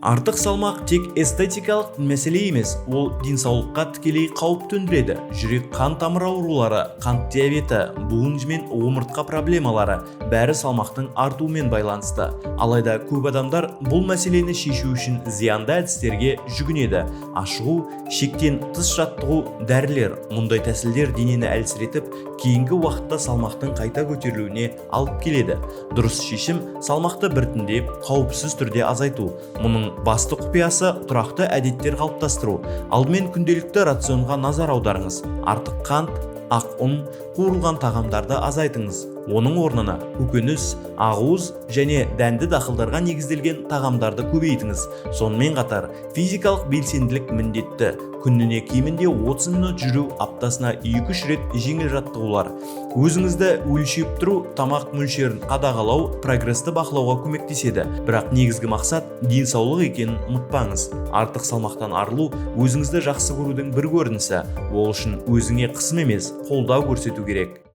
Артық салмақ тек эстетикалық мәселе емес, ол денсаулыққа тікелей қауіп төндіреді. Жүрек қан тамыр аурулары, қант диабеті, буын мен омыртқа проблемалары бәрі салмақтың артуымен байланысты. Алайда көп адамдар бұл мәселені шешу үшін зиянды әдістерге жүгінеді. Ашығу, шектен тыс жаттығу, дәрілер. Мұндай тәсілдер денені әлсіретіп, кейінгі уақытта салмақтың қайта көтерілуіне алып келеді. Дұрыс шешім салмақты біртіндеп, қауіпсіз түрде азайту. Мұның басты құпиясы тұрақты әдеттер қалыптастыру. Алдымен күнделікті рационға назар аударыңыз. Артық қант, ақ ұн, қуырылған тағамдарды азайтыңыз. Оның орнына көкөніс, ақуыз және дәнді дақылдарға негізделген тағамдарды көбейтіңіз. Сонымен қатар физикалық белсенділік міндетті. Күніне кемінде 30 минут жүру, аптасына 2-3 рет жеңіл жаттығулар. Өзіңізді өлшеп тұру, тамақ мөлшерін қадағалау, прогресті бақылауға көмектеседі. Бірақ негізгі мақсат денсаулық екенін ұмытпаңыз. Артық салмақтан арылу өзіңізді жақсы көрудің бір көрінісі. Ол үшін өзіңе қысым емес, қолдау көрсету керек.